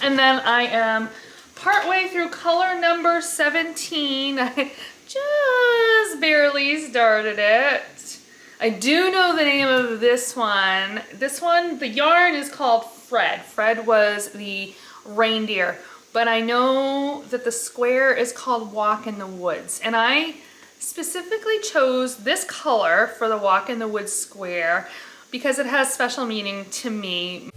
And then I am partway through color number 17. I just barely started it. I do know the name of this one. This one, the yarn is called Fred. Fred was the reindeer, but I know that the square is called Walk in the Woods. And I specifically chose this color for the Walk in the Woods square because it has special meaning to me.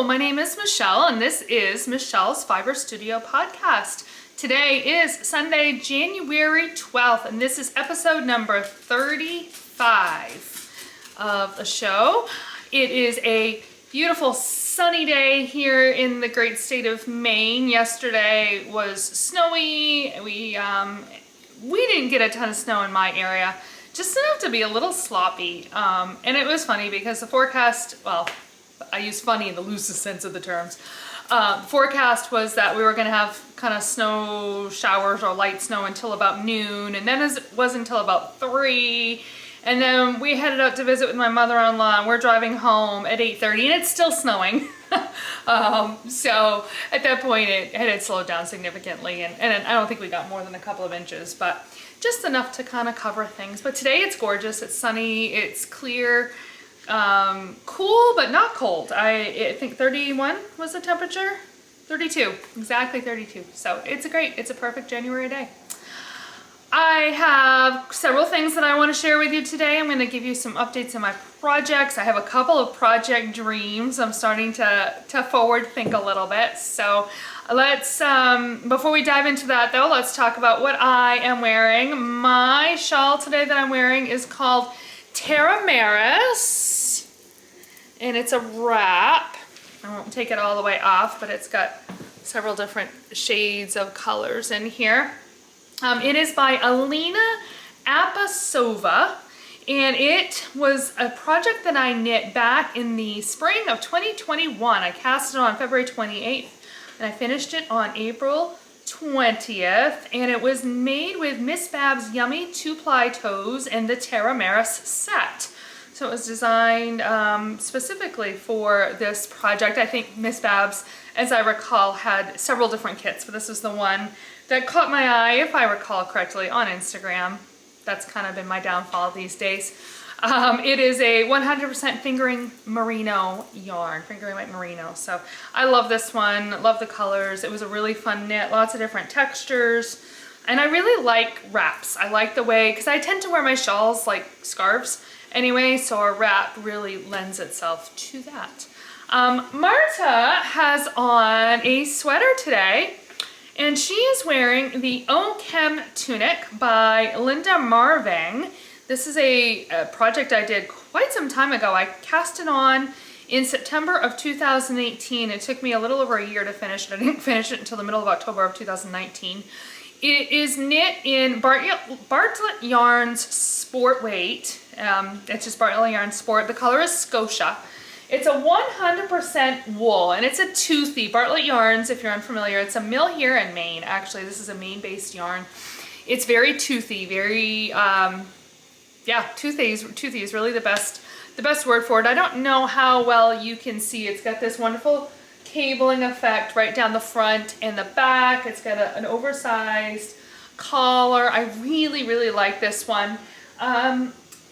My name is Michelle and this is Michelle's Fiber Studio podcast. Today is Sunday, January 12th, and this is episode number 35 of the show. It is a beautiful sunny day here in the great state of Maine. Yesterday was snowy. We didn't get a ton of snow in my area, just enough to be a little sloppy. And it was funny because the forecast, well, I use funny in the loosest sense of the terms. Forecast was that we were going to have kind of snow showers or light snow until about noon, and then it was until about 3, and then we headed out to visit with my mother-in-law, and we're driving home at 8:30, and it's still snowing. So at that point it had slowed down significantly, and I don't think we got more than a couple of inches, but just enough to kind of cover things. But today it's gorgeous, it's sunny, it's clear. Cool, but not cold. I think 31 was the temperature. 32, exactly 32. So it's a perfect January day. I have several things that I want to share with you today. I'm going to give you some updates on my projects. I have a couple of project dreams. I'm starting to forward think a little bit. So let's, before we dive into that though, let's talk about what I am wearing. My shawl today that I'm wearing is called Terra Marris, and it's a wrap. I won't take it all the way off, but it's got several different shades of colors in here. It is by Alina Appasova, and it was a project that I knit back in the spring of 2021. I cast it on February 28th, and I finished it on April 20th, and it was made with Miss Bab's Yummy 2-ply toes and the Terra Marris set. So it was designed specifically for this project. I think Miss Bab's, as I recall, had several different kits, but this was the one that caught my eye, if I recall correctly, on Instagram. That's kind of been my downfall these days. It is a 100% fingering merino yarn, fingering weight merino. So I love this one, love the colors. It was a really fun knit, lots of different textures. And I really like wraps. I like the way, because I tend to wear my shawls like scarves anyway, so a wrap really lends itself to that. Marta has on a sweater today, and she is wearing the O-Chem tunic by Linda Marving. This is a project I did quite some time ago. I cast it on in September of 2018. It took me a little over a year to finish it. I didn't finish it until the middle of October of 2019. It is knit in Bartlett Yarns Sport Weight. It's just Bartlett Yarn Sport. The color is Scotia. It's a 100% wool, and it's a toothy. Bartlett Yarns, if you're unfamiliar, it's a mill here in Maine. Actually, this is a Maine-based yarn. It's very toothy, very... yeah, toothy is really the best word for it. I don't know how well you can see. It's got this wonderful cabling effect right down the front and the back. It's got an oversized collar. I really, really like this one.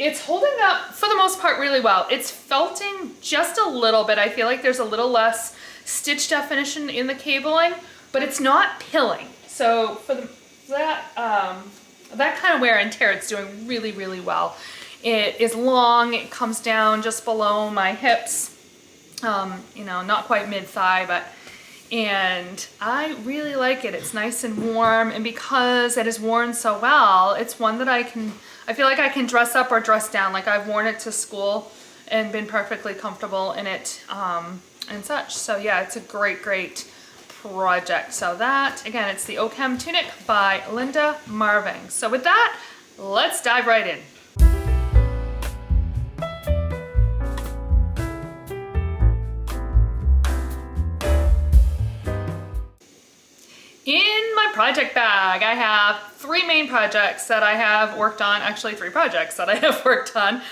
It's holding up for the most part really well. It's felting just a little bit. I feel like there's a little less stitch definition in the cabling, but it's not pilling. So for that kind of wear and tear, it's doing really, really well. It is long, it comes down just below my hips, you know, not quite mid-thigh, and I really like it. It's nice and warm, and because it is worn so well, it's one that I feel like I can dress up or dress down. Like I've worn it to school and been perfectly comfortable in it and such. So yeah, it's a great, great project. So that, again, it's the O-Chem tunic by Linda Marving. So with that, let's dive right in. In my project bag. I have 3 main projects that I have worked on, actually 3 projects that I have worked on.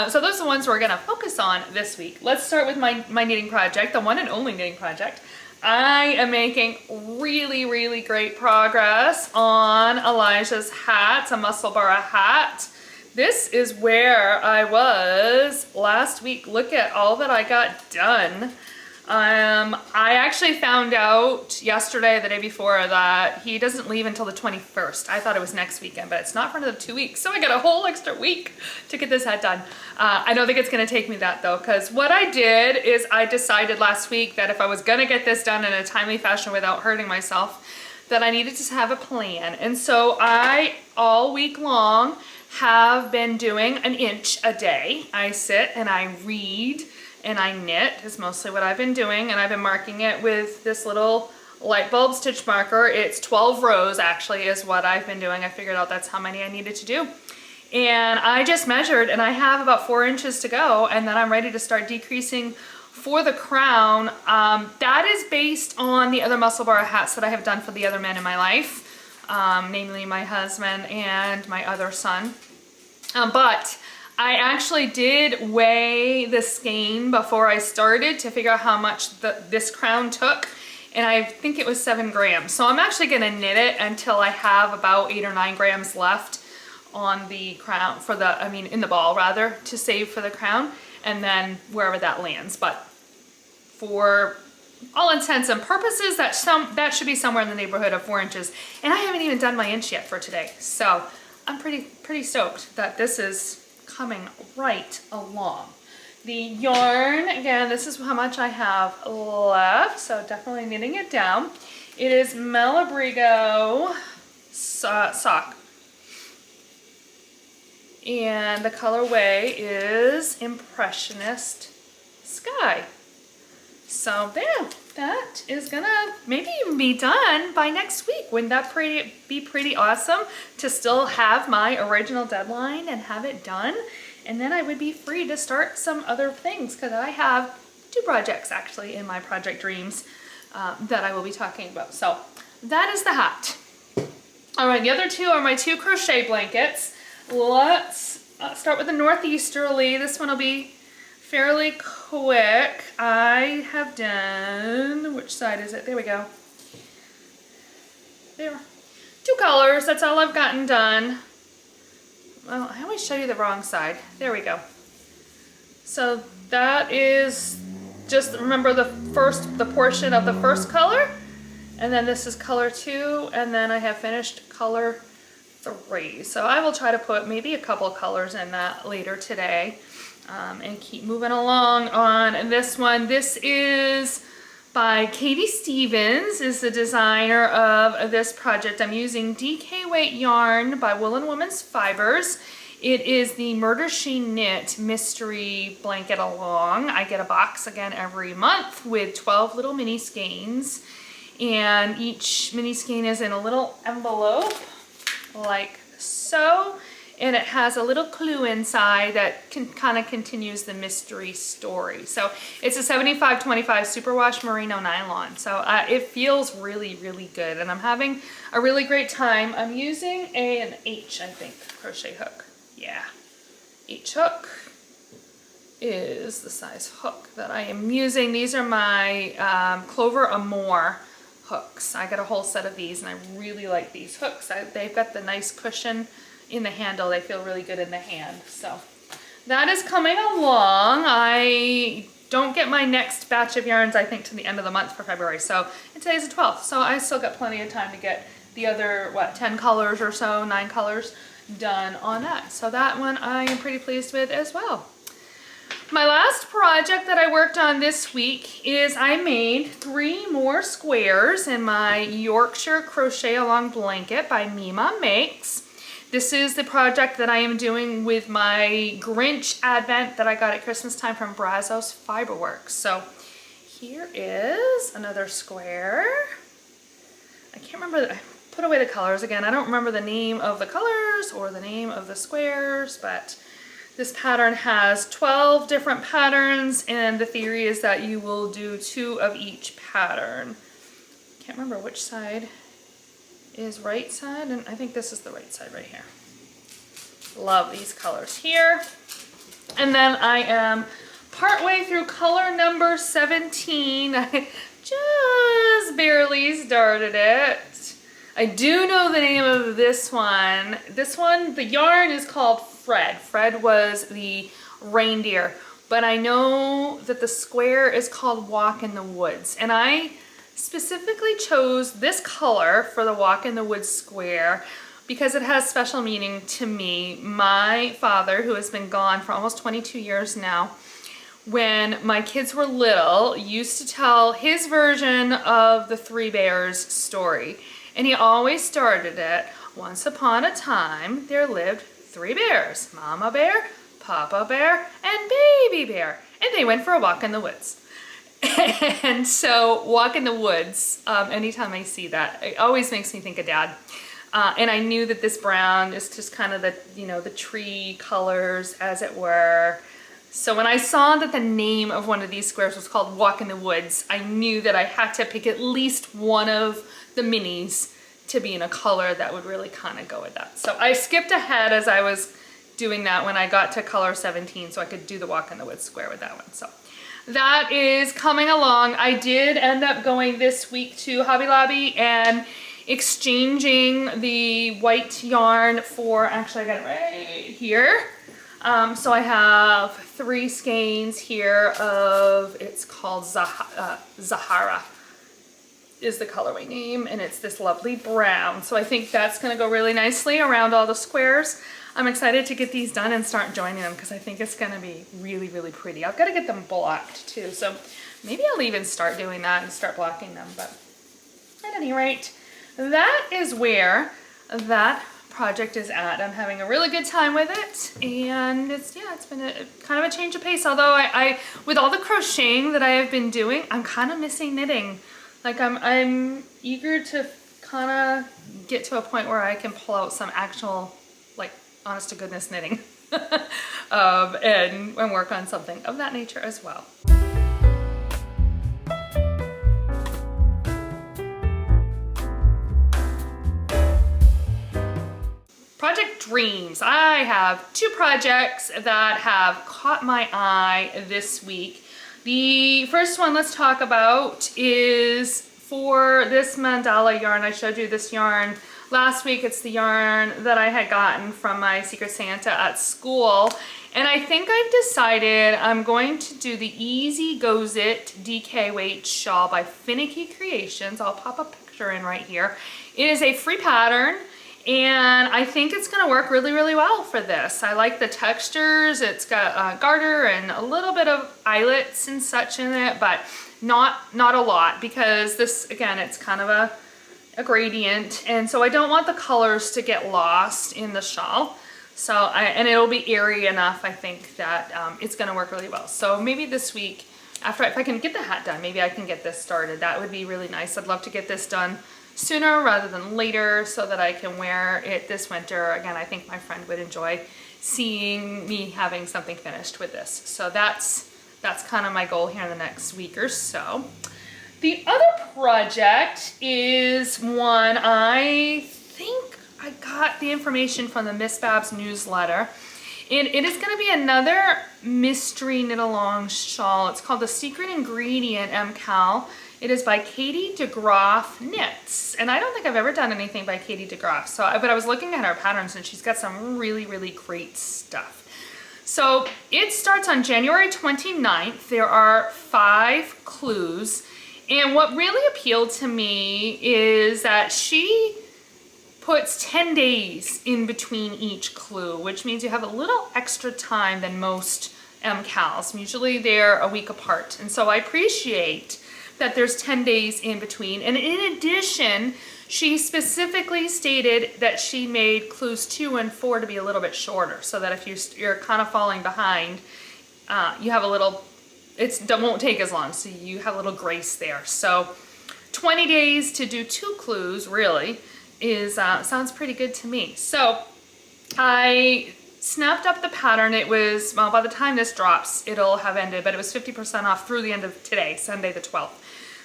So those are the ones we're gonna focus on this week. Let's start with my knitting project, the one and only knitting project. I am making really, really great progress on Elijah's hat, a Musselburgh hat. This is where I was last week. Look at all that I got done. I actually found out yesterday, the day before, that he doesn't leave until the 21st. I thought it was next weekend, but it's not for another 2 weeks. So I got a whole extra week to get this hat done. I don't think it's gonna take me that though, because what I did is I decided last week that if I was gonna get this done in a timely fashion without hurting myself, that I needed to have a plan. And so I, all week long, have been doing an inch a day. I sit and I read and I knit is mostly what I've been doing, and I've been marking it with this little light bulb stitch marker. It's 12 rows actually is what I've been doing. I figured out that's how many I needed to do. And I just measured and I have about 4 inches to go, and then I'm ready to start decreasing for the crown. That is based on the other Musselburgh hats that I have done for the other men in my life, namely my husband and my other son. But I actually did weigh the skein before I started to figure out how much this crown took, and I think it was 7 grams. So I'm actually gonna knit it until I have about 8 or 9 grams left on the crown, for the, I mean in the ball rather, to save for the crown, and then wherever that lands. But for all intents and purposes, that should be somewhere in the neighborhood of 4 inches. And I haven't even done my inch yet for today. So I'm pretty stoked that this is coming right along. The yarn, again, this is how much I have left, so definitely knitting it down. It is Malabrigo sock. And the colorway is Impressionist Sky. So there, that is gonna maybe even be done by next week. Wouldn't that be pretty awesome to still have my original deadline and have it done? And then I would be free to start some other things, because I have 2 projects actually in my project dreams that I will be talking about. So that is the hat. All right, the other 2 are my 2 crochet blankets. Let's start with the Northeasterly. This one will be fairly quick. I have done, which side is it? There we go. There. 2 colors, that's all I've gotten done. Well, I always show you the wrong side. There we go. So that is just, remember the portion of the first color, and then this is color 2, and then I have finished color 3. So I will try to put maybe a couple colors in that later today. And keep moving along on this one. This is by Katy Stevens, is the designer of this project. I'm using DK weight yarn by Wool & Women's Fibers. It is the Murder She Knit mystery blanket along. I get a box again every month with 12 little mini skeins, and each mini skein is in a little envelope like so. And it has a little clue inside that kind of continues the mystery story. So it's a 75-25 superwash merino nylon. So it feels really, really good. And I'm having a really great time. I'm using an H, I think, crochet hook. Yeah, H hook is the size hook that I am using. These are my Clover Amour hooks. I got a whole set of these and I really like these hooks. They've got the nice cushion in the handle. They feel really good in the hand. So that is coming along. I don't get my next batch of yarns, I think, to the end of the month for February. So, and today's the 12th. So I still got plenty of time to get the other, 10 colors or so, 9 colors done on that. So that one I am pretty pleased with as well. My last project that I worked on this week is I made 3 more squares in my Yorkshire Crochet Along Blanket by Meema Makes. This is the project that I am doing with my Grinch Advent that I got at Christmas time from Brazos Fiberworks. So here is another square. I can't remember, I put away the colors again. I don't remember the name of the colors or the name of the squares, but this pattern has 12 different patterns, and the theory is that you will do 2 of each pattern. Can't remember which side is right side, and I think this is the right side right here. Love these colors here. And then I am partway through color number 17. I just barely started it. I do know the name of this one. This one, the yarn is called Fred. Fred was the reindeer, but I know that the square is called Walk in the Woods. And I specifically chose this color for the Walk in the Woods square because it has special meaning to me. My father, who has been gone for almost 22 years now, when my kids were little, used to tell his version of the Three Bears story. And he always started it, once upon a time, there lived 3 bears, Mama Bear, Papa Bear, and Baby Bear. And they went for a walk in the woods. And so, walk in the woods, anytime I see that, it always makes me think of Dad. And I knew that this brown is just kind of the, you know, the tree colors, as it were. So when I saw that the name of one of these squares was called Walk in the Woods, I knew that I had to pick at least one of the minis to be in a color that would really kind of go with that. So I skipped ahead as I was doing that when I got to color 17 so I could do the Walk in the Woods square with that one. So that is coming along. I did end up going this week to Hobby Lobby and exchanging the white yarn for, actually I got it right here. So I have 3 skeins here of, it's called Zahara is the colorway name, and it's this lovely brown. So I think that's gonna go really nicely around all the squares. I'm excited to get these done and start joining them because I think it's gonna be really, really pretty. I've gotta get them blocked too, so maybe I'll even start doing that and start blocking them. But at any rate, that is where that project is at. I'm having a really good time with it, and it's been a kind of a change of pace. Although I with all the crocheting that I have been doing, I'm kind of missing knitting. Like I'm eager to kind of get to a point where I can pull out some actual, like, honest to goodness knitting and work on something of that nature as well. Project Dreams. I have 2 projects that have caught my eye this week. The first one let's talk about is for this mandala yarn. I showed you this yarn last week. It's the yarn that I had gotten from my Secret Santa at school. And I think I've decided I'm going to do the Easy Goes It DK Weight Shawl by Finicky Creations. I'll pop a picture in right here. It is a free pattern, and I think it's going to work really, really well for this. I like the textures. It's got a garter and a little bit of eyelets and such in it, but not a lot, because this, again, it's kind of a gradient, and so I don't want the colors to get lost in the shawl. So and it'll be airy enough, I think, that it's going to work really well. So maybe this week, if I can get the hat done, maybe I can get this started. That would be really nice. I'd love to get this done sooner rather than later so that I can wear it this winter. Again, I think my friend would enjoy seeing me having something finished with this. So that's kind of my goal here in the next week or so. The other project is one I think I got the information from the Miss Babs newsletter. And it is going to be another mystery knit along shawl. It's called The Secret Ingredient MKAL. It is by Katy Degroff Knits. And I don't think I've ever done anything by Katy Degroff. But I was looking at her patterns, and she's got some really, really great stuff. So it starts on January 29th. There are 5 clues. And what really appealed to me is that she puts 10 days in between each clue, which means you have a little extra time than most MKALs. Usually they're a week apart. And so I appreciate that there's 10 days in between. And in addition, she specifically stated that she made clues 2 and 4 to be a little bit shorter, so that if you're kind of falling behind, you have a little, it won't take as long, so you have a little grace there. So 20 days to do 2 clues really is sounds pretty good to me. So I snapped up the pattern. It was, well, by the time this drops, it'll have ended, but it was 50% off through the end of today, Sunday the 12th.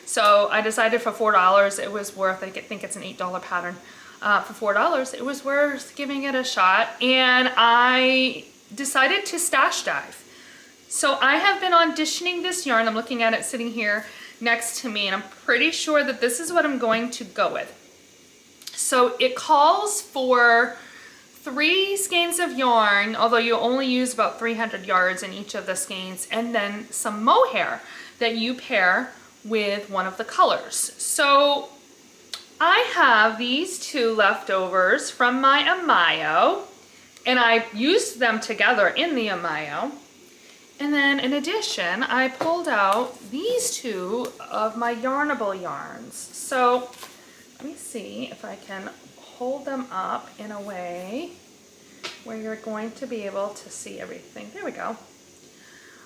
So I decided for $4 it was worth, I think it's an $8 pattern. For $4 it was worth giving it a shot, and I decided to stash dive. So I have been auditioning this yarn. I'm looking at it sitting here next to me, and I'm pretty sure that this is what I'm going to go with. So it calls for 3 skeins of yarn, although you only use about 300 yards in each of the skeins, and then some mohair that you pair with one of the colors. So I have these 2 leftovers from my Amayo, and I used them together in the Amayo. And then in addition, I pulled out these 2 of my Yarnable yarns. So let me see if I can hold them up in a way where you're going to be able to see everything. There we go.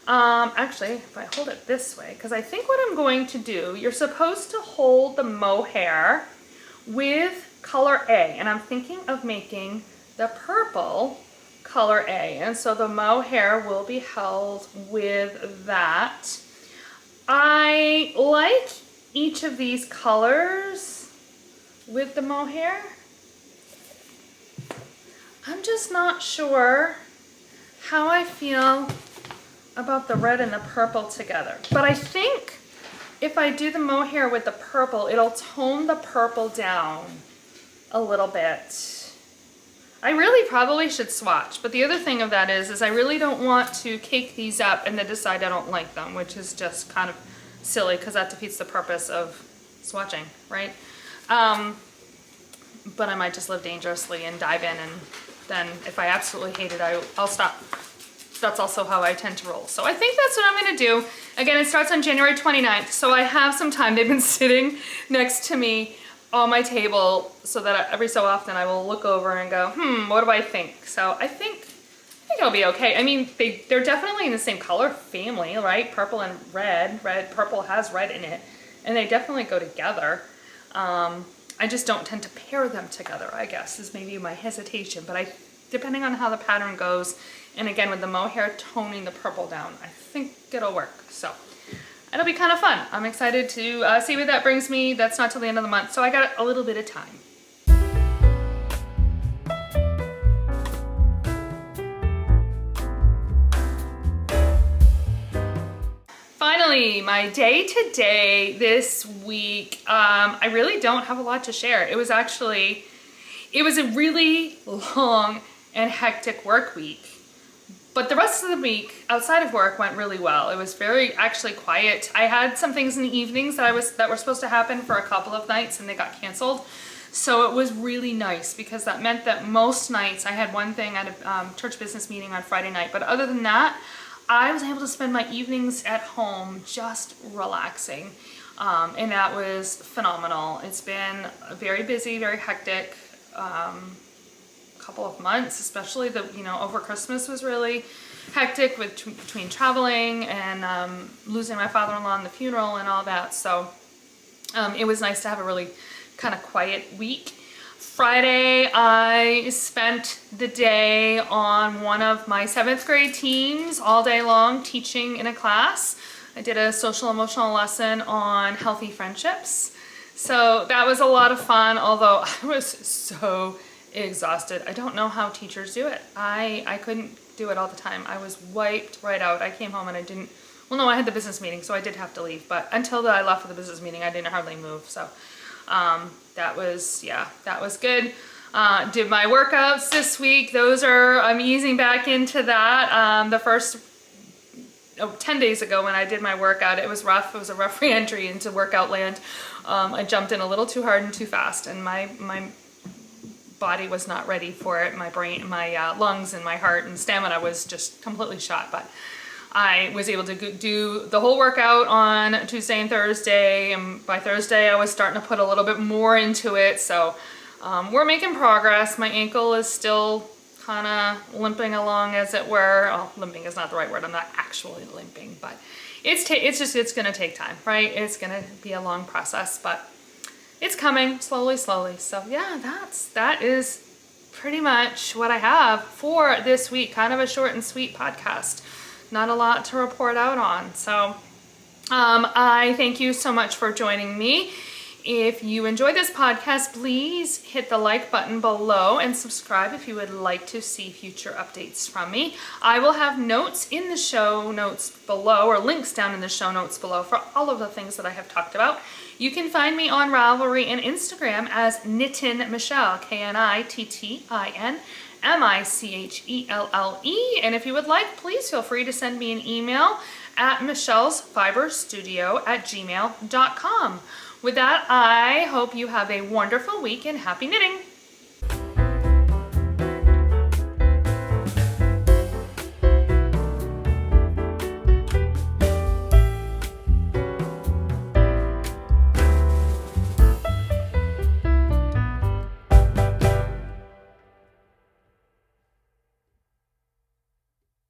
Actually, if I hold it this way, because I think what I'm going to do, you're supposed to hold the mohair with color A, and I'm thinking of making the purple color A, and so the mohair will be held with that. I like each of these colors with the mohair. I'm just not sure how I feel about the red and the purple together, but I think if I do the mohair with the purple, it'll tone the purple down a little bit. I really probably should swatch, but the other thing of that is I really don't want to cake these up and then decide I don't like them, which is just kind of silly because that defeats the purpose of swatching, right? But I might just live dangerously and dive in, and then if I absolutely hate it, I'll stop. That's also how I tend to roll. So I think that's what I'm gonna do. Again, it starts on January 29th, so I have some time. They've been sitting next to me on my table so that every so often I will look over and go, what do I think? So I think it'll be okay. I mean, they're definitely in the same color family, right? Purple and red. Purple has red in it, and they definitely go together. I just don't tend to pair them together, I guess, is maybe my hesitation. But depending on how the pattern goes, and again, with the mohair toning the purple down, I think it'll work. So it'll be kind of fun. I'm excited to see where that brings me. That's not till the end of the month, so I got a little bit of time. Finally, my day to day this week. I really don't have a lot to share. It was a really long and hectic work week. But the rest of the week outside of work went really well. It was very actually quiet. I had some things in the evenings that were supposed to happen for a couple of nights, and they got canceled. So it was really nice because that meant that most nights I had one thing at a church business meeting on Friday night. But other than that, I was able to spend my evenings at home just relaxing. And that was phenomenal. It's been very busy, very hectic. Couple of months, especially over Christmas was really hectic between traveling and losing my father-in-law in the funeral and all that. So it was nice to have a really kind of quiet week. Friday, I spent the day on one of my 7th grade teams all day long teaching in a class. I did a social emotional lesson on healthy friendships. So that was a lot of fun, although I was so exhausted. I don't know how teachers do it. I couldn't do it all the time. I was wiped right out. I came home and I had the business meeting, so I did have to leave, but until I left for the business meeting, I didn't hardly move. So that was good. Did my workouts this week. I'm easing back into that. The first 10 days ago when I did my workout, it was rough. It was a rough re-entry into workout land. I jumped in a little too hard and too fast, and my body was not ready for it. My brain, my lungs and my heart and stamina was just completely shot. But I was able to do the whole workout on Tuesday and Thursday, and by Thursday I was starting to put a little bit more into it. So we're making progress. My ankle is still kind of limping along, as it were. Oh, limping is not the right word. I'm not actually limping, but it's going to take time, right? It's going to be a long process, but it's coming slowly. So yeah, that is pretty much what I have for this week. Kind of a short and sweet podcast. Not a lot to report out on. So I thank you so much for joining me. If you enjoy this podcast, please hit the like button below and subscribe if you would like to see future updates from me. I will have notes in the show notes below, or links down in the show notes below, for all of the things that I have talked about. You can find me on Ravelry and Instagram as Knittin Michelle, KNITTINMICHELLE. And if you would like, please feel free to send me an email at michellesfiberstudio@gmail.com. With that, I hope you have a wonderful week and happy knitting!